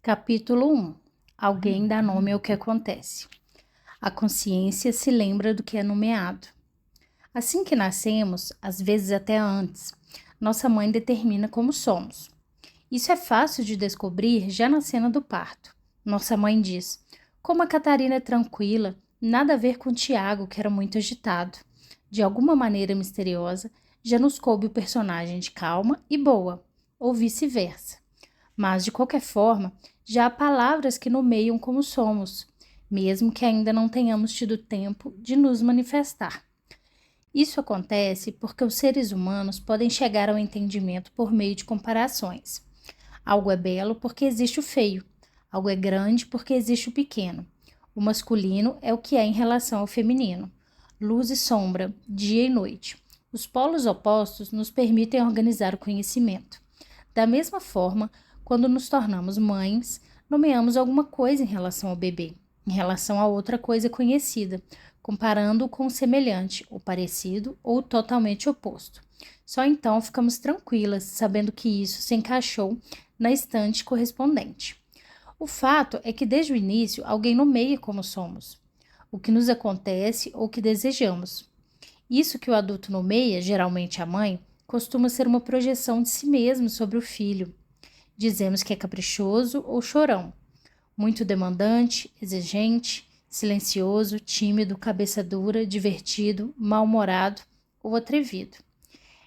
Capítulo 1. Alguém dá nome ao que acontece. A consciência se lembra do que é nomeado. Assim que nascemos, às vezes até antes, nossa mãe determina como somos. Isso é fácil de descobrir já na cena do parto. Nossa mãe diz: como a Catarina é tranquila, nada a ver com Tiago, que era muito agitado. De alguma maneira misteriosa, já nos coube o personagem de calma e boa, ou vice-versa. Mas, de qualquer forma, já há palavras que nomeiam como somos, mesmo que ainda não tenhamos tido tempo de nos manifestar. Isso acontece porque os seres humanos podem chegar ao entendimento por meio de comparações. Algo é belo porque existe o feio, algo é grande porque existe o pequeno. O masculino é o que é em relação ao feminino. Luz e sombra, dia e noite. Os polos opostos nos permitem organizar o conhecimento. Da mesma forma, quando nos tornamos mães, nomeamos alguma coisa em relação ao bebê, em relação a outra coisa conhecida, comparando-o com o semelhante, ou parecido, ou totalmente oposto. Só então ficamos tranquilas, sabendo que isso se encaixou na estante correspondente. O fato é que desde o início alguém nomeia como somos, o que nos acontece ou o que desejamos. Isso que o adulto nomeia, geralmente a mãe, costuma ser uma projeção de si mesmo sobre o filho. Dizemos que é caprichoso ou chorão, muito demandante, exigente, silencioso, tímido, cabeça dura, divertido, mal-humorado ou atrevido.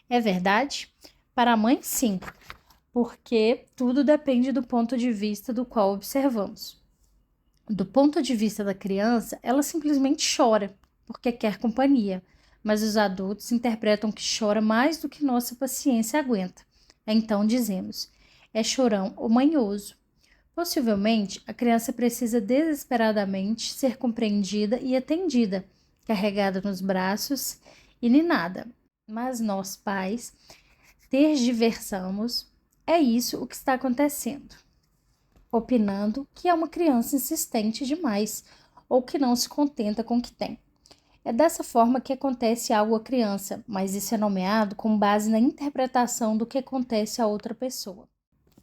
É verdade? Para a mãe, sim, porque tudo depende do ponto de vista do qual observamos. Do ponto de vista da criança, ela simplesmente chora, porque quer companhia, mas os adultos interpretam que chora mais do que nossa paciência aguenta. Então dizemos: é chorão ou manhoso. Possivelmente, a criança precisa desesperadamente ser compreendida e atendida, carregada nos braços e ninada. Mas nós, pais, tergiversamos. É isso o que está acontecendo. Opinando que é uma criança insistente demais ou que não se contenta com o que tem. É dessa forma que acontece algo à criança, mas isso é nomeado com base na interpretação do que acontece a outra pessoa.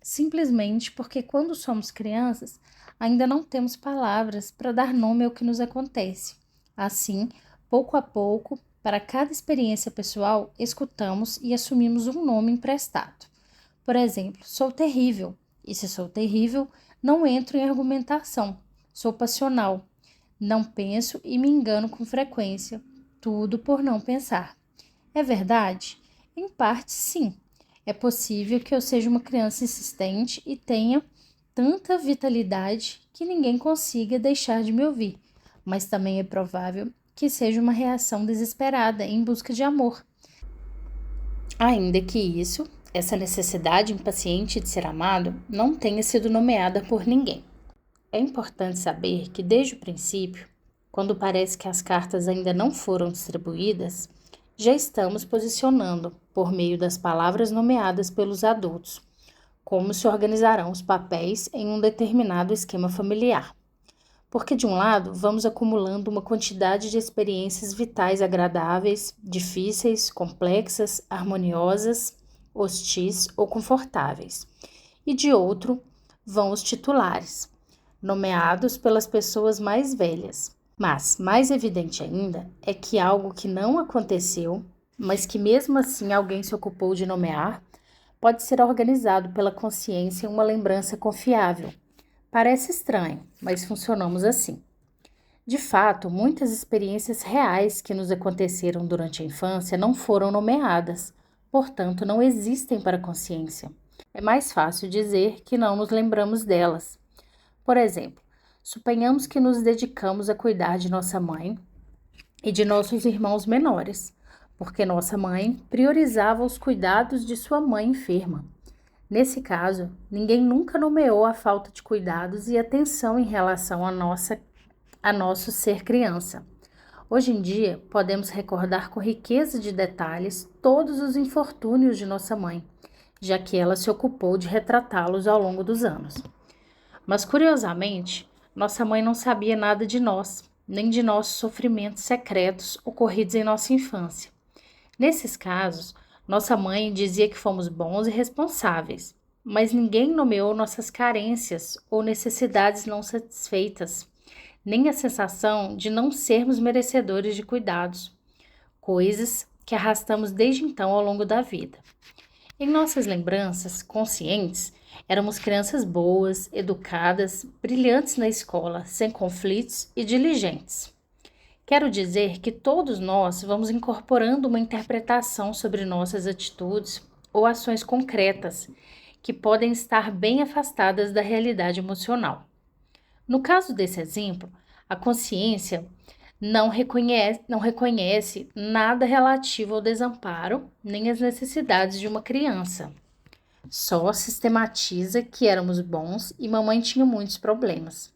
Simplesmente porque quando somos crianças, ainda não temos palavras para dar nome ao que nos acontece. Assim, pouco a pouco, para cada experiência pessoal, escutamos e assumimos um nome emprestado. Por exemplo, sou terrível. E se sou terrível, não entro em argumentação. Sou passional. Não penso e me engano com frequência. Tudo por não pensar. É verdade? Em parte, sim. É possível que eu seja uma criança insistente e tenha tanta vitalidade que ninguém consiga deixar de me ouvir. Mas também é provável que seja uma reação desesperada em busca de amor. Ainda que isso, essa necessidade impaciente de ser amado, não tenha sido nomeada por ninguém. É importante saber que, desde o princípio, quando parece que as cartas ainda não foram distribuídas, já estamos posicionando, por meio das palavras nomeadas pelos adultos, como se organizarão os papéis em um determinado esquema familiar. Porque, de um lado, vamos acumulando uma quantidade de experiências vitais agradáveis, difíceis, complexas, harmoniosas, hostis ou confortáveis. E, de outro, vão os titulares, nomeados pelas pessoas mais velhas. Mas, mais evidente ainda, é que algo que não aconteceu, mas que mesmo assim alguém se ocupou de nomear, pode ser organizado pela consciência em uma lembrança confiável. Parece estranho, mas funcionamos assim. De fato, muitas experiências reais que nos aconteceram durante a infância não foram nomeadas, portanto, não existem para a consciência. É mais fácil dizer que não nos lembramos delas. Por exemplo, suponhamos que nos dedicamos a cuidar de nossa mãe e de nossos irmãos menores, porque nossa mãe priorizava os cuidados de sua mãe enferma. Nesse caso, ninguém nunca nomeou a falta de cuidados e atenção em relação a nosso ser criança. Hoje em dia, podemos recordar com riqueza de detalhes todos os infortúnios de nossa mãe, já que ela se ocupou de retratá-los ao longo dos anos. Mas, curiosamente, nossa mãe não sabia nada de nós, nem de nossos sofrimentos secretos ocorridos em nossa infância. Nesses casos, nossa mãe dizia que fomos bons e responsáveis, mas ninguém nomeou nossas carências ou necessidades não satisfeitas, nem a sensação de não sermos merecedores de cuidados, coisas que arrastamos desde então ao longo da vida. Em nossas lembranças conscientes, éramos crianças boas, educadas, brilhantes na escola, sem conflitos e diligentes. Quero dizer que todos nós vamos incorporando uma interpretação sobre nossas atitudes ou ações concretas, que podem estar bem afastadas da realidade emocional. No caso desse exemplo, a consciência não reconhece nada relativo ao desamparo nem às necessidades de uma criança. Só sistematiza que éramos bons e mamãe tinha muitos problemas.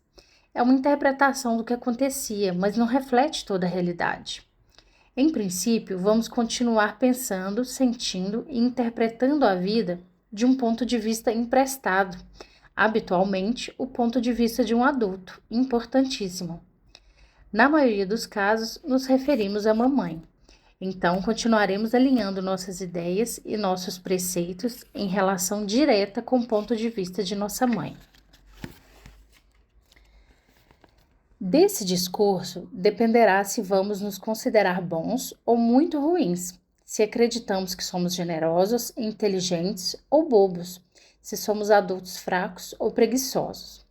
É uma interpretação do que acontecia, mas não reflete toda a realidade. Em princípio, vamos continuar pensando, sentindo e interpretando a vida de um ponto de vista emprestado, habitualmente o ponto de vista de um adulto, importantíssimo. Na maioria dos casos, nos referimos à mamãe. Então, continuaremos alinhando nossas ideias e nossos preceitos em relação direta com o ponto de vista de nossa mãe. Desse discurso dependerá se vamos nos considerar bons ou muito ruins, se acreditamos que somos generosos, inteligentes ou bobos, se somos adultos fracos ou preguiçosos.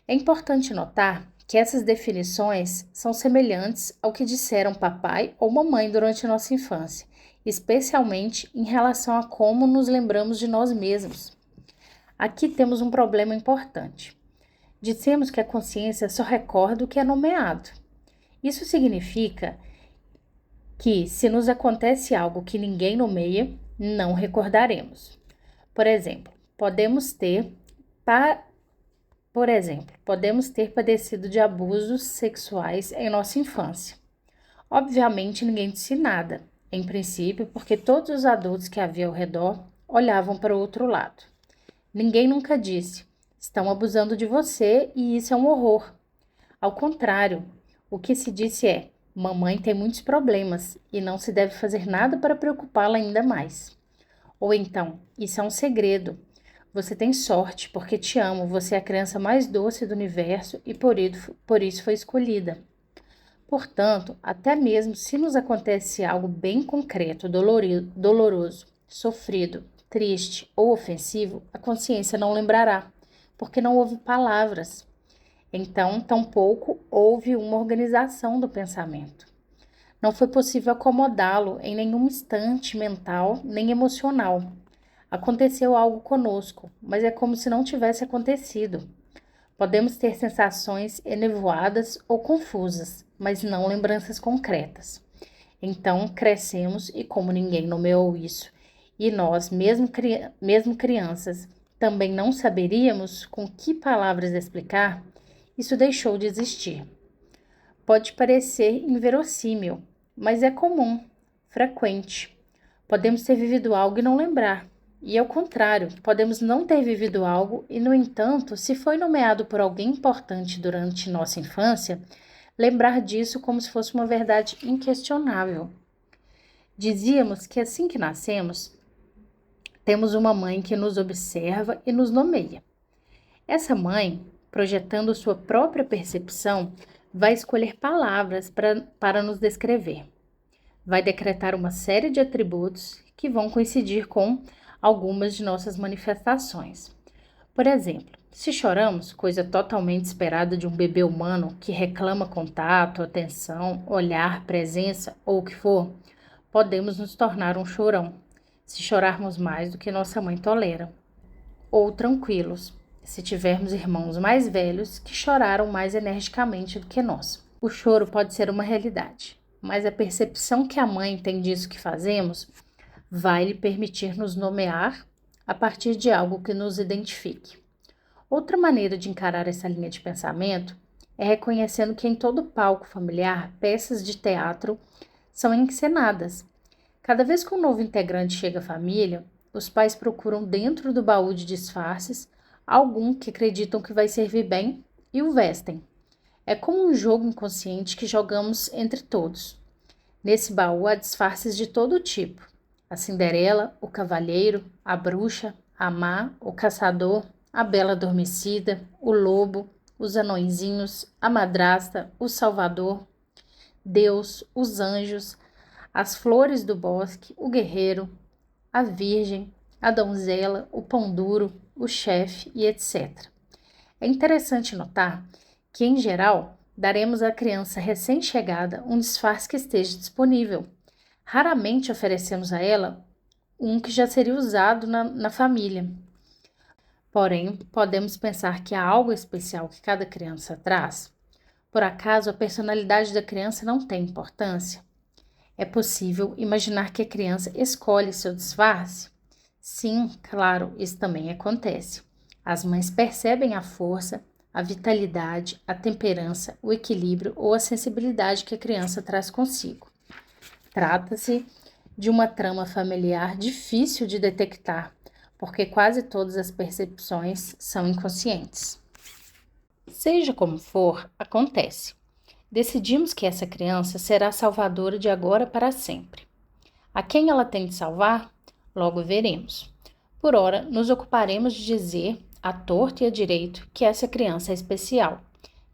É importante notar que essas definições são semelhantes ao que disseram papai ou mamãe durante nossa infância, especialmente em relação a como nos lembramos de nós mesmos. Aqui temos um problema importante. Dissemos que a consciência só recorda o que é nomeado. Isso significa que, se nos acontece algo que ninguém nomeia, não recordaremos. Por exemplo, podemos ter padecido de abusos sexuais em nossa infância. Obviamente, ninguém disse nada, em princípio, porque todos os adultos que havia ao redor olhavam para o outro lado. Ninguém nunca disse: estão abusando de você e isso é um horror. Ao contrário, o que se disse é: mamãe tem muitos problemas e não se deve fazer nada para preocupá-la ainda mais. Ou então, isso é um segredo. Você tem sorte porque te amo, você é a criança mais doce do universo e por isso foi escolhida. Portanto, até mesmo se nos acontece algo bem concreto, doloroso, sofrido, triste ou ofensivo, a consciência não lembrará, porque não houve palavras. Então, tampouco houve uma organização do pensamento. Não foi possível acomodá-lo em nenhum instante mental nem emocional. Aconteceu algo conosco, mas é como se não tivesse acontecido. Podemos ter sensações enevoadas ou confusas, mas não lembranças concretas. Então, crescemos e, como ninguém nomeou isso, e nós, mesmo crianças, também não saberíamos com que palavras explicar, isso deixou de existir. Pode parecer inverossímil, mas é comum, frequente. Podemos ter vivido algo e não lembrar. E ao contrário, podemos não ter vivido algo e, no entanto, se foi nomeado por alguém importante durante nossa infância, lembrar disso como se fosse uma verdade inquestionável. Dizíamos que assim que nascemos, temos uma mãe que nos observa e nos nomeia. Essa mãe, projetando sua própria percepção, vai escolher palavras para nos descrever. Vai decretar uma série de atributos que vão coincidir com algumas de nossas manifestações. Por exemplo, se choramos, coisa totalmente esperada de um bebê humano que reclama contato, atenção, olhar, presença ou o que for, podemos nos tornar um chorão, se chorarmos mais do que nossa mãe tolera. Ou tranquilos, se tivermos irmãos mais velhos que choraram mais energicamente do que nós. O choro pode ser uma realidade, mas a percepção que a mãe tem disso que fazemos vai lhe permitir nos nomear a partir de algo que nos identifique. Outra maneira de encarar essa linha de pensamento é reconhecendo que em todo palco familiar, peças de teatro são encenadas. Cada vez que um novo integrante chega à família, os pais procuram dentro do baú de disfarces algum que acreditam que vai servir bem e o vestem. É como um jogo inconsciente que jogamos entre todos. Nesse baú há disfarces de todo tipo: a Cinderela, o cavalheiro, a bruxa, a má, o caçador, a bela adormecida, o lobo, os anõezinhos, a madrasta, o salvador, Deus, os anjos, as flores do bosque, o guerreiro, a virgem, a donzela, o pão duro, o chefe e etc. É interessante notar que, em geral, daremos à criança recém-chegada um disfarce que esteja disponível. Raramente oferecemos a ela um que já seria usado na família. Porém, podemos pensar que há algo especial que cada criança traz. Por acaso, a personalidade da criança não tem importância? É possível imaginar que a criança escolhe seu disfarce? Sim, claro, isso também acontece. As mães percebem a força, a vitalidade, a temperança, o equilíbrio ou a sensibilidade que a criança traz consigo. Trata-se de uma trama familiar difícil de detectar, porque quase todas as percepções são inconscientes. Seja como for, acontece. Decidimos que essa criança será salvadora de agora para sempre. A quem ela tem de salvar? Logo veremos. Por ora, nos ocuparemos de dizer, à torto e à direito, que essa criança é especial,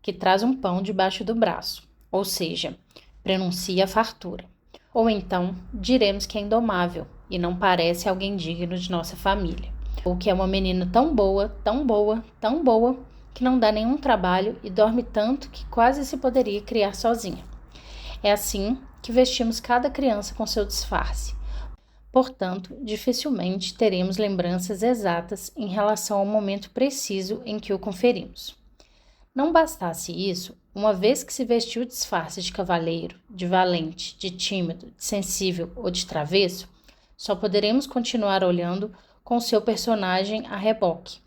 que traz um pão debaixo do braço, ou seja, prenuncia a fartura. Ou então, diremos que é indomável e não parece alguém digno de nossa família. Ou que é uma menina tão boa, tão boa, tão boa, que não dá nenhum trabalho e dorme tanto que quase se poderia criar sozinha. É assim que vestimos cada criança com seu disfarce. Portanto, dificilmente teremos lembranças exatas em relação ao momento preciso em que o conferimos. Não bastasse isso, uma vez que se vestiu o disfarce de cavalheiro, de valente, de tímido, de sensível ou de travesso, só poderemos continuar olhando com seu personagem a reboque,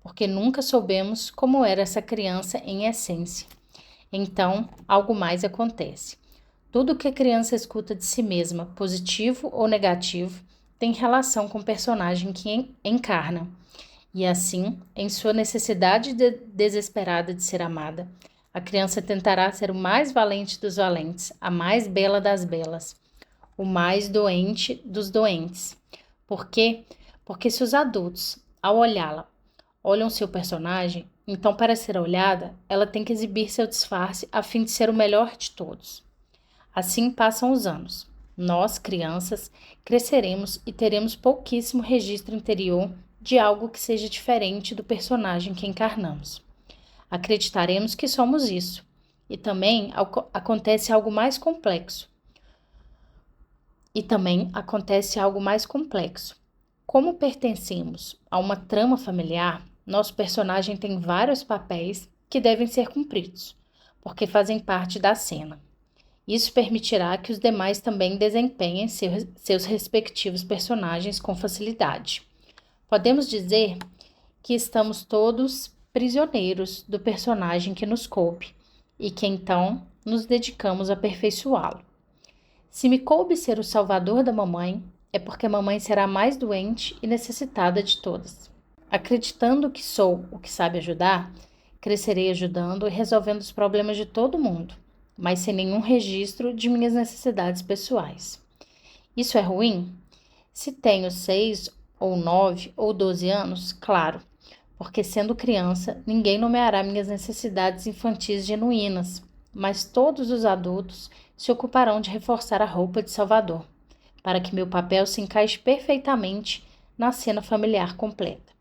porque nunca soubemos como era essa criança em essência. Então, algo mais acontece. Tudo que a criança escuta de si mesma, positivo ou negativo, tem relação com o personagem que encarna. E assim, em sua necessidade desesperada de ser amada, a criança tentará ser o mais valente dos valentes, a mais bela das belas, o mais doente dos doentes. Por quê? Porque se os adultos, ao olhá-la, olham seu personagem, então para ser olhada, ela tem que exibir seu disfarce a fim de ser o melhor de todos. Assim passam os anos. Nós, crianças, cresceremos e teremos pouquíssimo registro interior de algo que seja diferente do personagem que encarnamos. Acreditaremos que somos isso. E também acontece algo mais complexo. Como pertencemos a uma trama familiar, nosso personagem tem vários papéis que devem ser cumpridos, porque fazem parte da cena. Isso permitirá que os demais também desempenhem seus respectivos personagens com facilidade. Podemos dizer que estamos todos prisioneiros do personagem que nos coube e que então nos dedicamos a aperfeiçoá-lo. Se me coube ser o salvador da mamãe, é porque a mamãe será a mais doente e necessitada de todas. Acreditando que sou o que sabe ajudar, crescerei ajudando e resolvendo os problemas de todo mundo, mas sem nenhum registro de minhas necessidades pessoais. Isso é ruim? Se tenho 6 ou 9 ou 12 anos, claro, porque sendo criança, ninguém nomeará minhas necessidades infantis genuínas, mas todos os adultos se ocuparão de reforçar a roupa de Salvador, para que meu papel se encaixe perfeitamente na cena familiar completa.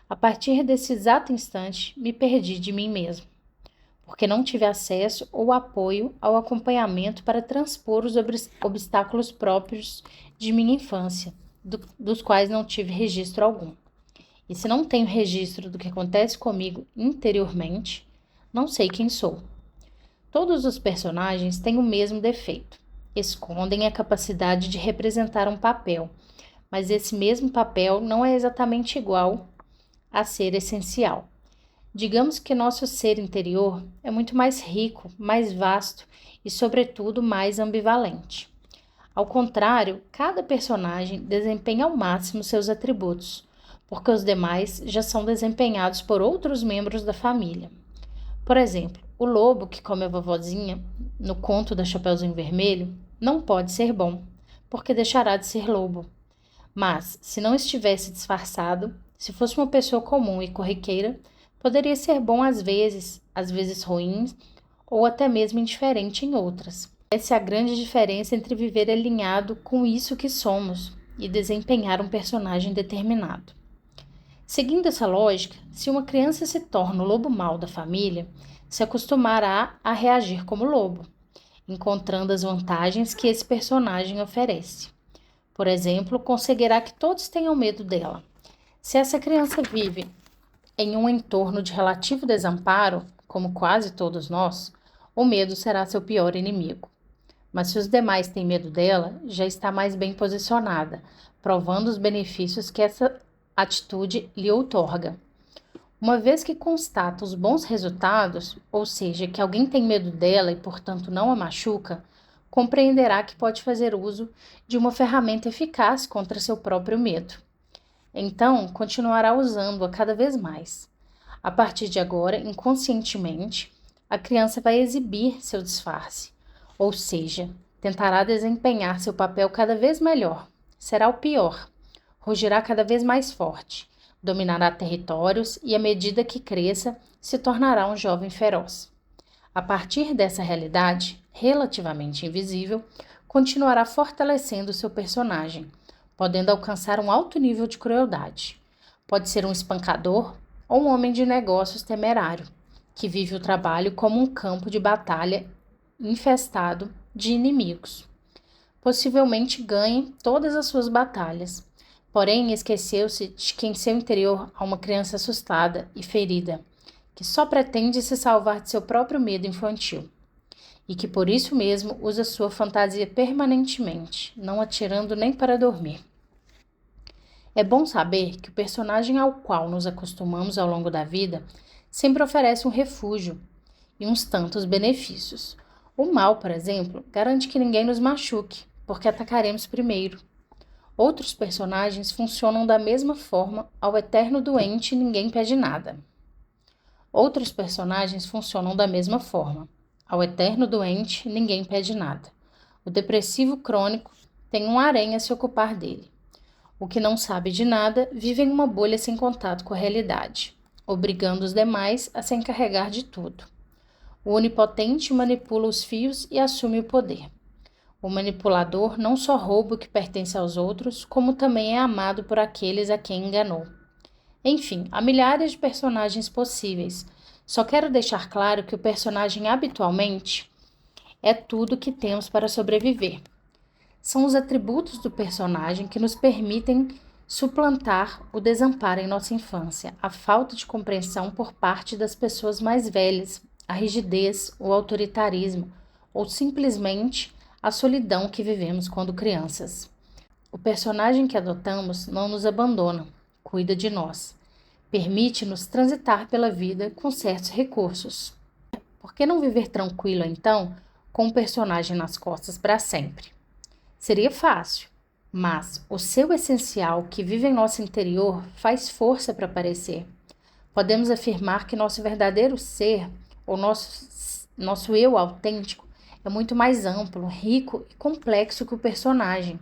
A partir desse exato instante, me perdi de mim mesmo, porque não tive acesso ou apoio ao acompanhamento para transpor os obstáculos próprios de minha infância, dos quais não tive registro algum. E se não tenho registro do que acontece comigo interiormente, não sei quem sou. Todos os personagens têm o mesmo defeito. Escondem a capacidade de representar um papel, mas esse mesmo papel não é exatamente igual a ser essencial. Digamos que nosso ser interior é muito mais rico, mais vasto e, sobretudo, mais ambivalente. Ao contrário, cada personagem desempenha ao máximo seus atributos, porque os demais já são desempenhados por outros membros da família. Por exemplo, o lobo que come a vovozinha, no conto da Chapeuzinho Vermelho, não pode ser bom, porque deixará de ser lobo. Mas, se não estivesse disfarçado, Se fosse uma pessoa comum e corriqueira, poderia ser bom às vezes ruim, ou até mesmo indiferente em outras. Essa é a grande diferença entre viver alinhado com isso que somos e desempenhar um personagem determinado. Seguindo essa lógica, se uma criança se torna o lobo mau da família, se acostumará a reagir como lobo, encontrando as vantagens que esse personagem oferece. Por exemplo, conseguirá que todos tenham medo dela. Se essa criança vive em um entorno de relativo desamparo, como quase todos nós, o medo será seu pior inimigo. Mas se os demais têm medo dela, já está mais bem posicionada, provando os benefícios que essa atitude lhe outorga. Uma vez que constata os bons resultados, ou seja, que alguém tem medo dela e, portanto, não a machuca, compreenderá que pode fazer uso de uma ferramenta eficaz contra seu próprio medo. Então, continuará usando-a cada vez mais. A partir de agora, inconscientemente, a criança vai exibir seu disfarce, ou seja, tentará desempenhar seu papel cada vez melhor. Será o pior, rugirá cada vez mais forte, dominará territórios e, à medida que cresça, se tornará um jovem feroz. A partir dessa realidade, relativamente invisível, continuará fortalecendo seu personagem, podendo alcançar um alto nível de crueldade. Pode ser um espancador ou um homem de negócios temerário, que vive o trabalho como um campo de batalha infestado de inimigos. Possivelmente ganhe todas as suas batalhas, porém esqueceu-se de que em seu interior há uma criança assustada e ferida, que só pretende se salvar de seu próprio medo infantil, e que por isso mesmo usa sua fantasia permanentemente, não a tirando nem para dormir. É bom saber que o personagem ao qual nos acostumamos ao longo da vida sempre oferece um refúgio e uns tantos benefícios. O mal, por exemplo, garante que ninguém nos machuque, porque atacaremos primeiro. Outros personagens funcionam da mesma forma. Ao eterno doente ninguém pede nada. Outros personagens funcionam da mesma forma. Ao eterno doente ninguém pede nada. O depressivo crônico tem um harém a se ocupar dele. O que não sabe de nada vive em uma bolha sem contato com a realidade, obrigando os demais a se encarregar de tudo. O onipotente manipula os fios e assume o poder. O manipulador não só rouba o que pertence aos outros, como também é amado por aqueles a quem enganou. Enfim, há milhares de personagens possíveis. Só quero deixar claro que o personagem habitualmente é tudo que temos para sobreviver. São os atributos do personagem que nos permitem suplantar o desamparo em nossa infância, a falta de compreensão por parte das pessoas mais velhas, a rigidez, o autoritarismo ou simplesmente a solidão que vivemos quando crianças. O personagem que adotamos não nos abandona, cuida de nós, permite-nos transitar pela vida com certos recursos. Por que não viver tranquilo, então, com o personagem nas costas para sempre? Seria fácil, mas o seu essencial que vive em nosso interior faz força para aparecer. Podemos afirmar que nosso verdadeiro ser, ou nosso eu autêntico, é muito mais amplo, rico e complexo que o personagem.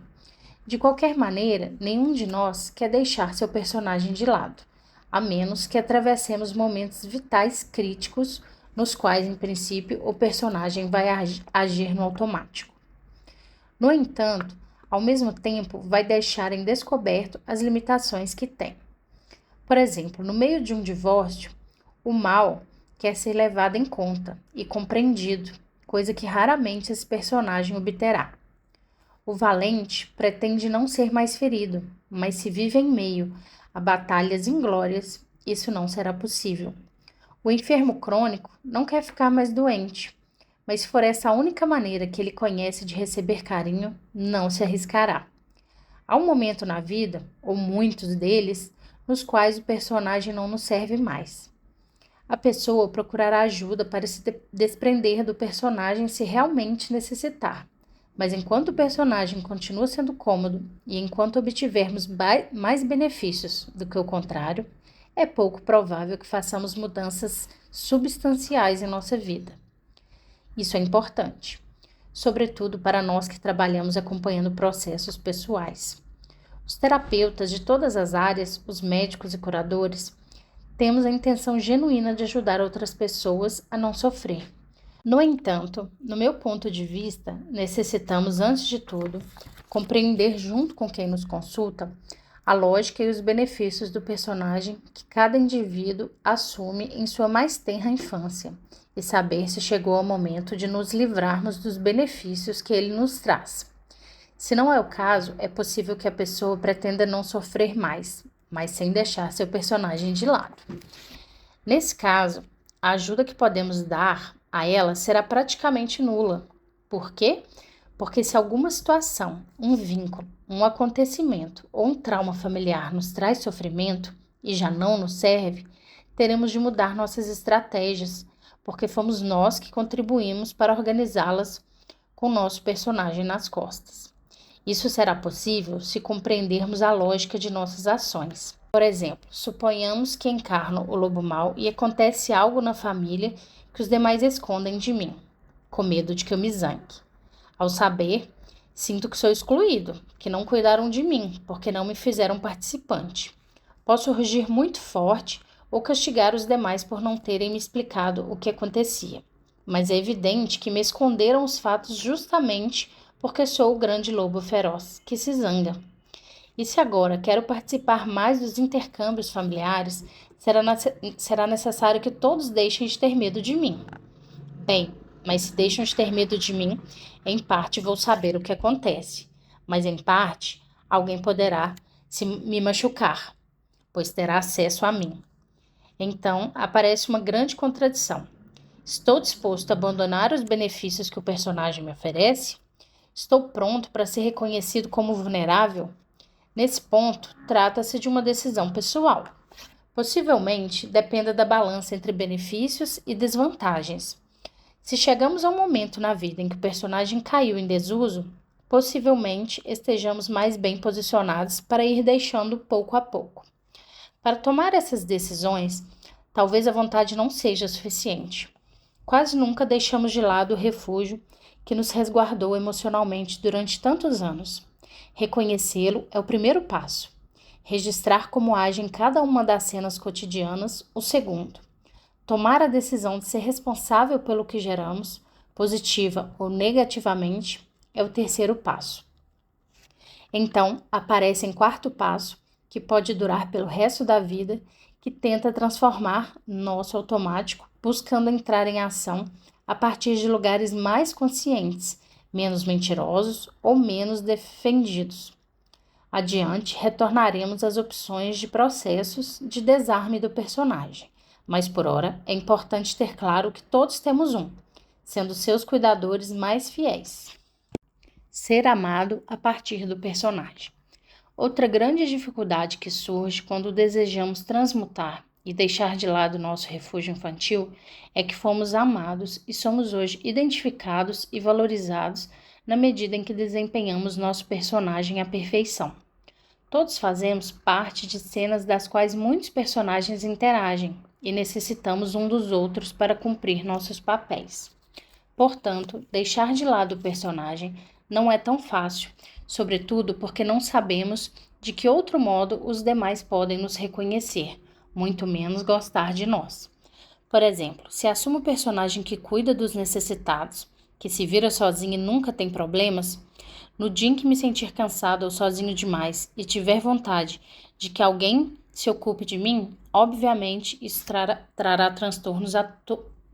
De qualquer maneira, nenhum de nós quer deixar seu personagem de lado, a menos que atravessemos momentos vitais críticos nos quais, em princípio, o personagem vai agir no automático. No entanto, ao mesmo tempo, vai deixar em descoberto as limitações que tem. Por exemplo, no meio de um divórcio, o mal quer ser levado em conta e compreendido, coisa que raramente esse personagem obterá. O valente pretende não ser mais ferido, mas se vive em meio a batalhas inglórias, isso não será possível. O enfermo crônico não quer ficar mais doente, mas se for essa a única maneira que ele conhece de receber carinho, não se arriscará. Há um momento na vida, ou muitos deles, nos quais o personagem não nos serve mais. A pessoa procurará ajuda para se desprender do personagem se realmente necessitar. Mas enquanto o personagem continua sendo cômodo e enquanto obtivermos mais benefícios do que o contrário, é pouco provável que façamos mudanças substanciais em nossa vida. Isso é importante, sobretudo para nós que trabalhamos acompanhando processos pessoais. Os terapeutas de todas as áreas, os médicos e curadores, temos a intenção genuína de ajudar outras pessoas a não sofrer. No entanto, no meu ponto de vista, necessitamos, antes de tudo, compreender junto com quem nos consulta a lógica e os benefícios do personagem que cada indivíduo assume em sua mais tenra infância e saber se chegou ao momento de nos livrarmos dos benefícios que ele nos traz. Se não é o caso, é possível que a pessoa pretenda não sofrer mais, mas sem deixar seu personagem de lado. Nesse caso, a ajuda que podemos dar a ela será praticamente nula. Por quê? Porque se alguma situação, um vínculo, um acontecimento ou um trauma familiar nos traz sofrimento e já não nos serve, teremos de mudar nossas estratégias, porque fomos nós que contribuímos para organizá-las com nosso personagem nas costas. Isso será possível se compreendermos a lógica de nossas ações. Por exemplo, suponhamos que encarno o lobo mau e acontece algo na família que os demais escondem de mim, com medo de que eu me zangue. Ao saber, sinto que sou excluído, que não cuidaram de mim, porque não me fizeram participante. Posso rugir muito forte ou castigar os demais por não terem me explicado o que acontecia. Mas é evidente que me esconderam os fatos justamente porque sou o grande lobo feroz que se zanga. E se agora quero participar mais dos intercâmbios familiares, será necessário que todos deixem de ter medo de mim. Bem, mas se deixam de ter medo de mim, em parte vou saber o que acontece, mas em parte alguém poderá me machucar, pois terá acesso a mim. Então aparece uma grande contradição. Estou disposto a abandonar os benefícios que o personagem me oferece? Estou pronto para ser reconhecido como vulnerável? Nesse ponto, trata-se de uma decisão pessoal. Possivelmente dependa da balança entre benefícios e desvantagens. Se chegamos a um momento na vida em que o personagem caiu em desuso, possivelmente estejamos mais bem posicionados para ir deixando pouco a pouco. Para tomar essas decisões, talvez a vontade não seja suficiente. Quase nunca deixamos de lado o refúgio que nos resguardou emocionalmente durante tantos anos. Reconhecê-lo é o primeiro passo. Registrar como age em cada uma das cenas cotidianas, o segundo. Tomar a decisão de ser responsável pelo que geramos, positiva ou negativamente, é o terceiro passo. Então, aparece em quarto passo, que pode durar pelo resto da vida, que tenta transformar nosso automático, buscando entrar em ação a partir de lugares mais conscientes, menos mentirosos ou menos defendidos. Adiante, retornaremos às opções de processos de desarme do personagem. Mas, por ora, é importante ter claro que todos temos um, sendo seus cuidadores mais fiéis. Ser amado a partir do personagem. Outra grande dificuldade que surge quando desejamos transmutar e deixar de lado nosso refúgio infantil é que fomos amados e somos hoje identificados e valorizados na medida em que desempenhamos nosso personagem à perfeição. Todos fazemos parte de cenas das quais muitos personagens interagem e necessitamos um dos outros para cumprir nossos papéis. Portanto, deixar de lado o personagem não é tão fácil, sobretudo porque não sabemos de que outro modo os demais podem nos reconhecer, muito menos gostar de nós. Por exemplo, se assumo o personagem que cuida dos necessitados, que se vira sozinho e nunca tem problemas, no dia em que me sentir cansado ou sozinho demais e tiver vontade de que alguém se ocupe de mim, obviamente isso trará transtornos a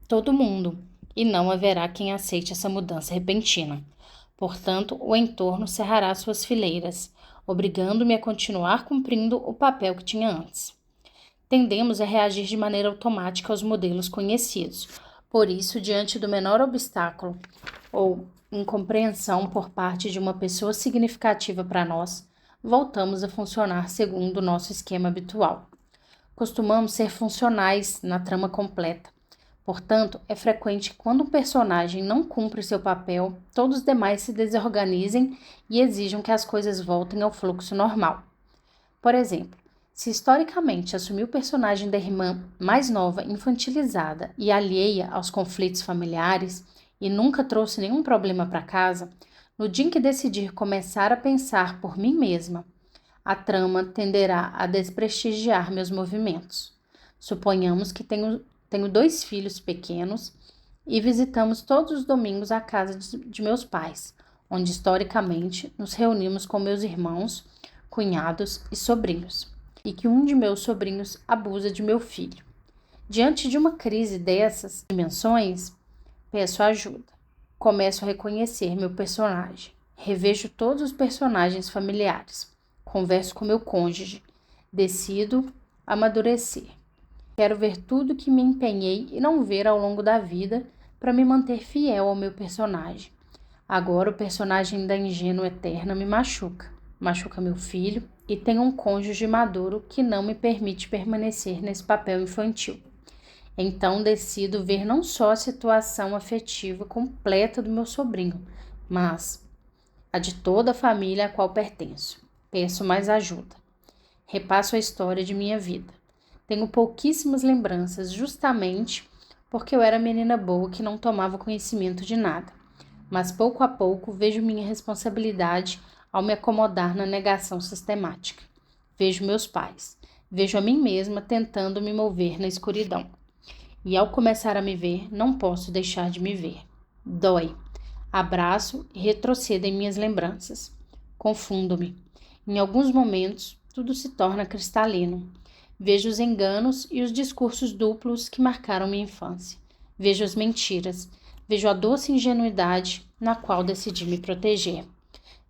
todo mundo e não haverá quem aceite essa mudança repentina. Portanto, o entorno cerrará suas fileiras, obrigando-me a continuar cumprindo o papel que tinha antes. Tendemos a reagir de maneira automática aos modelos conhecidos. Por isso, diante do menor obstáculo ou incompreensão por parte de uma pessoa significativa para nós, voltamos a funcionar segundo o nosso esquema habitual. Costumamos ser funcionais na trama completa. Portanto, é frequente que quando um personagem não cumpre seu papel, todos os demais se desorganizem e exijam que as coisas voltem ao fluxo normal. Por exemplo, se historicamente assumi o personagem da irmã mais nova infantilizada e alheia aos conflitos familiares e nunca trouxe nenhum problema para casa, no dia em que decidir começar a pensar por mim mesma, a trama tenderá a desprestigiar meus movimentos. Suponhamos que tenho 2 filhos pequenos e visitamos todos os domingos a casa de meus pais, onde historicamente nos reunimos com meus irmãos, cunhados e sobrinhos, e que um de meus sobrinhos abusa de meu filho. Diante de uma crise dessas dimensões, peço ajuda. Começo a reconhecer meu personagem. Revejo todos os personagens familiares. Converso com meu cônjuge. Decido amadurecer. Quero ver tudo que me empenhei e não ver ao longo da vida para me manter fiel ao meu personagem. Agora o personagem da ingênua eterna me machuca. Machuca meu filho e tenho um cônjuge maduro que não me permite permanecer nesse papel infantil. Então decido ver não só a situação afetiva completa do meu sobrinho, mas a de toda a família a qual pertenço. Peço mais ajuda. Repasso a história de minha vida. Tenho pouquíssimas lembranças, justamente porque eu era menina boa que não tomava conhecimento de nada. Mas pouco a pouco vejo minha responsabilidade ao me acomodar na negação sistemática. Vejo meus pais. Vejo a mim mesma tentando me mover na escuridão. E ao começar a me ver, não posso deixar de me ver. Dói. Abraço e retrocedo em minhas lembranças. Confundo-me. Em alguns momentos, tudo se torna cristalino. Vejo os enganos e os discursos duplos que marcaram minha infância. Vejo as mentiras. Vejo a doce ingenuidade na qual decidi me proteger.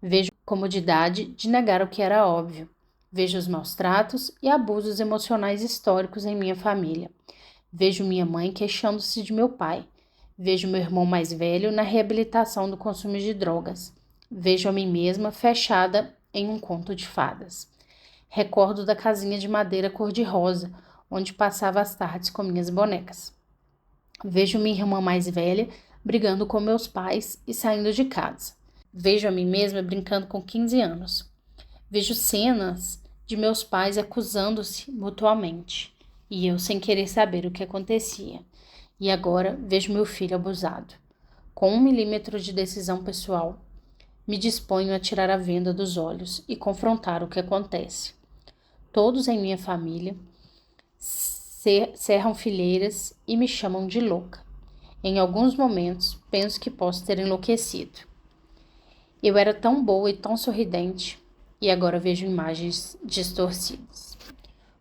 Vejo a comodidade de negar o que era óbvio. Vejo os maus tratos e abusos emocionais históricos em minha família. Vejo minha mãe queixando-se de meu pai. Vejo meu irmão mais velho na reabilitação do consumo de drogas. Vejo a mim mesma fechada em um conto de fadas. Recordo da casinha de madeira cor-de-rosa, onde passava as tardes com minhas bonecas. Vejo minha irmã mais velha brigando com meus pais e saindo de casa. Vejo a mim mesma brincando com 15 anos. Vejo cenas de meus pais acusando-se mutuamente. E eu sem querer saber o que acontecia. E agora vejo meu filho abusado. Com 1 milímetro de decisão pessoal, me disponho a tirar a venda dos olhos e confrontar o que acontece. Todos em minha família cerram fileiras e me chamam de louca. Em alguns momentos, penso que posso ter enlouquecido. Eu era tão boa e tão sorridente, e agora vejo imagens distorcidas.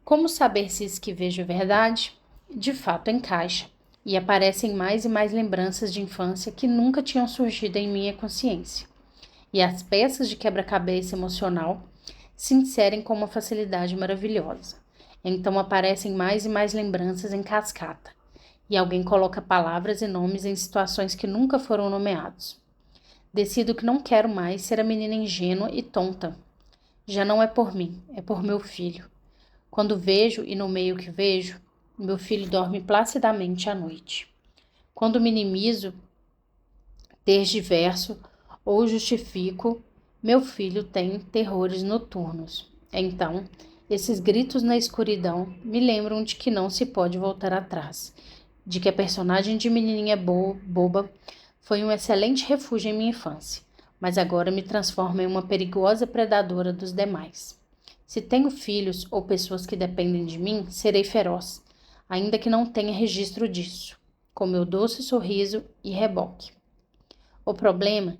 Como saber se isso que vejo é verdade? De fato encaixa, e aparecem mais e mais lembranças de infância que nunca tinham surgido em minha consciência. E as peças de quebra-cabeça emocional se inserem com uma facilidade maravilhosa. Então aparecem mais e mais lembranças em cascata, e alguém coloca palavras e nomes em situações que nunca foram nomeados. Decido que não quero mais ser a menina ingênua e tonta. Já não é por mim, é por meu filho. Quando vejo e nomeio o que vejo, meu filho dorme placidamente à noite. Quando minimizo, tergiverso ou justifico, meu filho tem terrores noturnos. Então, esses gritos na escuridão me lembram de que não se pode voltar atrás, de que a personagem de menininha boba foi um excelente refúgio em minha infância, mas agora me transforma em uma perigosa predadora dos demais. Se tenho filhos ou pessoas que dependem de mim, serei feroz, ainda que não tenha registro disso, com meu doce sorriso e reboque. O problema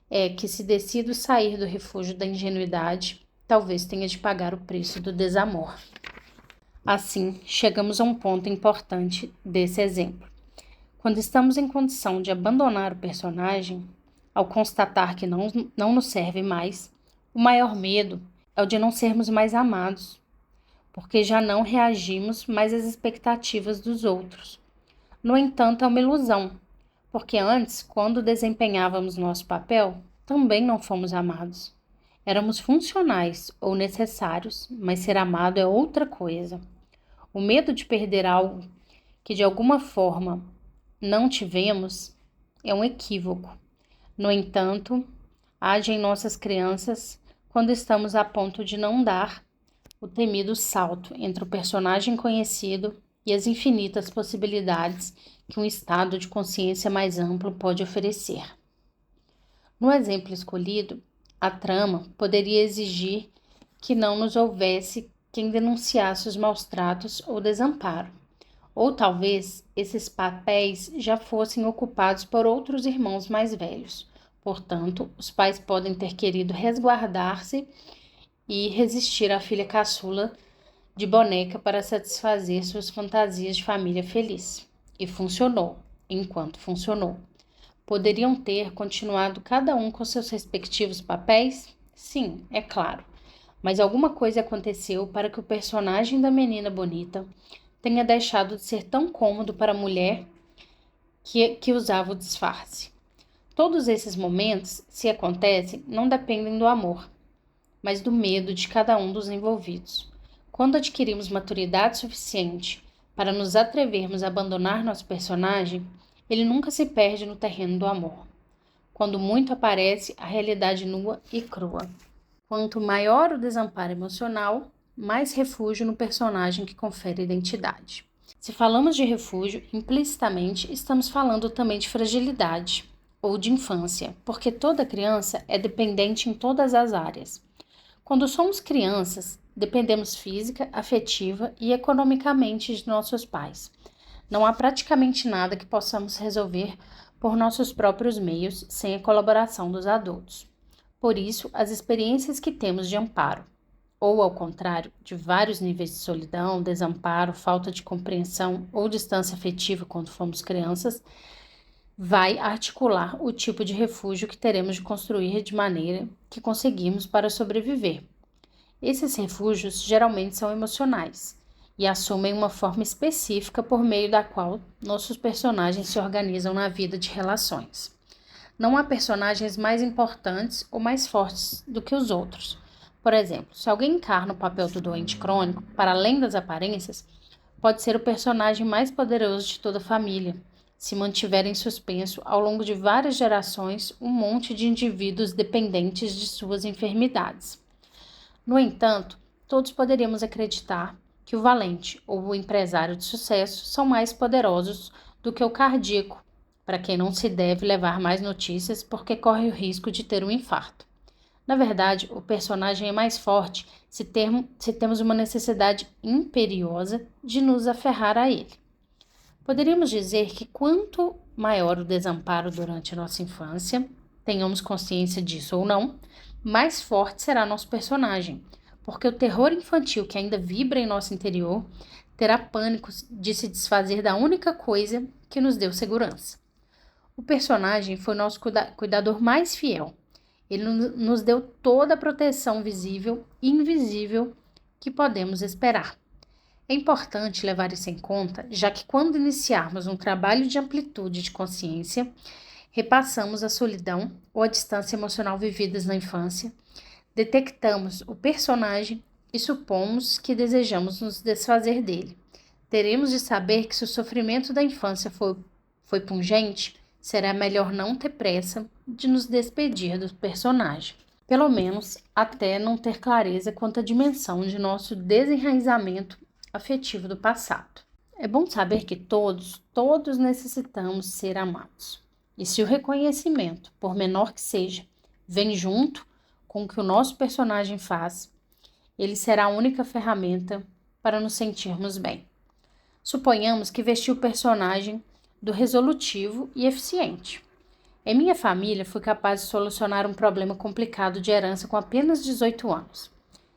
é que se decido sair do refúgio da ingenuidade, talvez tenha de pagar o preço do desamor. Assim, chegamos a um ponto importante desse exemplo. Quando estamos em condição de abandonar o personagem, ao constatar que não nos serve mais, o maior medo é o de não sermos mais amados, porque já não reagimos mais às expectativas dos outros. No entanto, é uma ilusão, porque antes, quando desempenhávamos nosso papel, também não fomos amados. Éramos funcionais ou necessários, mas ser amado é outra coisa. O medo de perder algo que de alguma forma não tivemos é um equívoco. No entanto, age em nossas crianças quando estamos a ponto de não dar o temido salto entre o personagem conhecido e as infinitas possibilidades que um estado de consciência mais amplo pode oferecer. No exemplo escolhido, a trama poderia exigir que não nos houvesse quem denunciasse os maus tratos ou desamparo. Ou talvez esses papéis já fossem ocupados por outros irmãos mais velhos. Portanto, os pais podem ter querido resguardar-se e resistir à filha caçula de boneca para satisfazer suas fantasias de família feliz. E funcionou, enquanto funcionou. Poderiam ter continuado cada um com seus respectivos papéis? Sim, é claro. Mas alguma coisa aconteceu para que o personagem da menina bonita tenha deixado de ser tão cômodo para a mulher que usava o disfarce. Todos esses momentos, se acontecem, não dependem do amor, mas do medo de cada um dos envolvidos. Quando adquirimos maturidade suficiente para nos atrevermos a abandonar nosso personagem, ele nunca se perde no terreno do amor. Quando muito aparece a realidade nua e crua. Quanto maior o desamparo emocional, mais refúgio no personagem que confere identidade. Se falamos de refúgio, implicitamente estamos falando também de fragilidade ou de infância, porque toda criança é dependente em todas as áreas. Quando somos crianças, dependemos física, afetiva e economicamente de nossos pais. Não há praticamente nada que possamos resolver por nossos próprios meios sem a colaboração dos adultos. Por isso, as experiências que temos de amparo, ou ao contrário, de vários níveis de solidão, desamparo, falta de compreensão ou distância afetiva quando fomos crianças, vai articular o tipo de refúgio que teremos de construir de maneira que conseguimos para sobreviver. Esses refúgios geralmente são emocionais e assumem uma forma específica por meio da qual nossos personagens se organizam na vida de relações. Não há personagens mais importantes ou mais fortes do que os outros. Por exemplo, se alguém encarna o papel do doente crônico, para além das aparências, pode ser o personagem mais poderoso de toda a família, se mantiver em suspenso ao longo de várias gerações um monte de indivíduos dependentes de suas enfermidades. No entanto, todos poderíamos acreditar que o valente ou o empresário de sucesso são mais poderosos do que o cardíaco, para quem não se deve levar mais notícias porque corre o risco de ter um infarto. Na verdade, o personagem é mais forte se temos uma necessidade imperiosa de nos aferrar a ele. Poderíamos dizer que quanto maior o desamparo durante a nossa infância, tenhamos consciência disso ou não, mais forte será nosso personagem, porque o terror infantil que ainda vibra em nosso interior terá pânico de se desfazer da única coisa que nos deu segurança. O personagem foi nosso cuidador mais fiel. Ele nos deu toda a proteção visível e invisível que podemos esperar. É importante levar isso em conta, já que quando iniciarmos um trabalho de amplitude de consciência, repassamos a solidão ou a distância emocional vividas na infância, detectamos o personagem e supomos que desejamos nos desfazer dele. Teremos de saber que se o sofrimento da infância foi pungente, será melhor não ter pressa de nos despedir do personagem, pelo menos até não ter clareza quanto à dimensão de nosso desenraizamento afetivo do passado. É bom saber que todos necessitamos ser amados. E se o reconhecimento, por menor que seja, vem junto com o que o nosso personagem faz, ele será a única ferramenta para nos sentirmos bem. Suponhamos que vesti o personagem do resolutivo e eficiente. Em minha família, fui capaz de solucionar um problema complicado de herança com apenas 18 anos.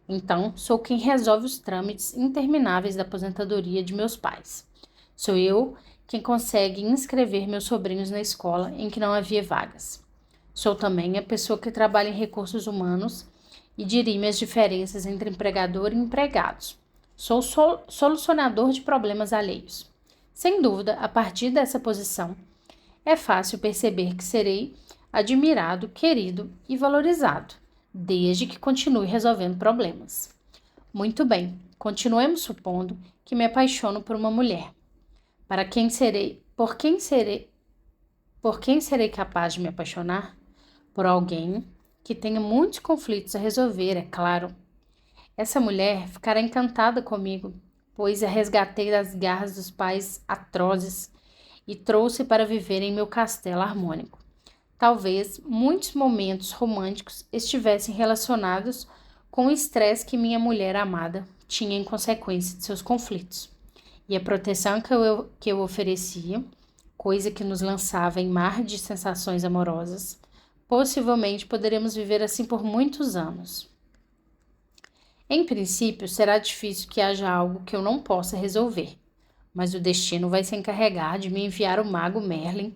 Então, sou quem resolve os trâmites intermináveis da aposentadoria de meus pais. Sou eu quem consegue inscrever meus sobrinhos na escola em que não havia vagas. Sou também a pessoa que trabalha em recursos humanos e dirime as diferenças entre empregador e empregados. Sou solucionador de problemas alheios. Sem dúvida, a partir dessa posição, é fácil perceber que serei admirado, querido e valorizado, desde que continue resolvendo problemas. Muito bem, continuemos supondo que me apaixono por uma mulher. Por quem serei capaz de me apaixonar? Por alguém que tenha muitos conflitos a resolver, é claro. Essa mulher ficará encantada comigo, pois a resgatei das garras dos pais atrozes e trouxe para viver em meu castelo harmônico. Talvez muitos momentos românticos estivessem relacionados com o estresse que minha mulher amada tinha em consequência de seus conflitos. E a proteção que eu oferecia, coisa que nos lançava em mar de sensações amorosas, possivelmente poderemos viver assim por muitos anos. Em princípio, será difícil que haja algo que eu não possa resolver, mas o destino vai se encarregar de me enviar o mago Merlin,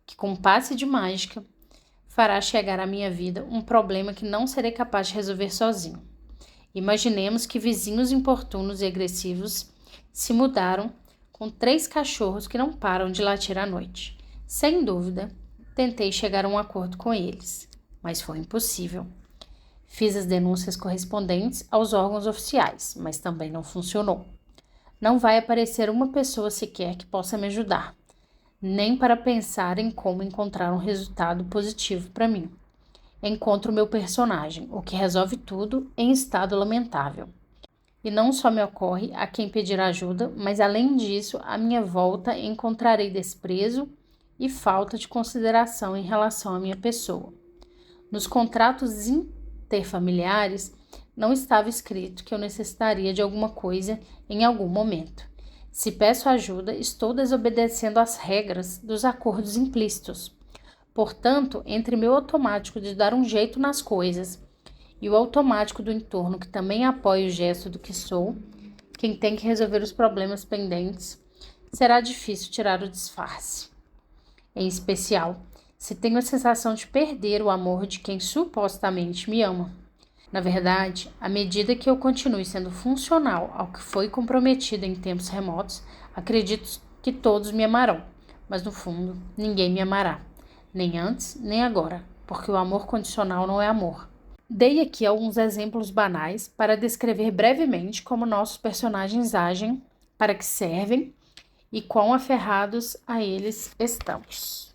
que com um passe de mágica fará chegar à minha vida um problema que não serei capaz de resolver sozinho. Imaginemos que vizinhos importunos e agressivos se mudaram com 3 cachorros que não param de latir à noite. Sem dúvida, tentei chegar a um acordo com eles, mas foi impossível. Fiz as denúncias correspondentes aos órgãos oficiais, mas também não funcionou. Não vai aparecer uma pessoa sequer que possa me ajudar, nem para pensar em como encontrar um resultado positivo para mim. Encontro meu personagem, o que resolve tudo, em estado lamentável. E não só me ocorre a quem pedir ajuda, mas além disso, à minha volta encontrarei desprezo e falta de consideração em relação à minha pessoa. Nos contratos interfamiliares, não estava escrito que eu necessitaria de alguma coisa em algum momento. Se peço ajuda, estou desobedecendo às regras dos acordos implícitos. Portanto, entre meu automático de dar um jeito nas coisas e o automático do entorno que também apoia o gesto do que sou, quem tem que resolver os problemas pendentes, será difícil tirar o disfarce. Em especial, se tenho a sensação de perder o amor de quem supostamente me ama. Na verdade, à medida que eu continue sendo funcional ao que foi comprometido em tempos remotos, acredito que todos me amarão, mas no fundo, ninguém me amará, nem antes, nem agora, porque o amor condicional não é amor. Dei aqui alguns exemplos banais para descrever brevemente como nossos personagens agem, para que servem e quão aferrados a eles estamos.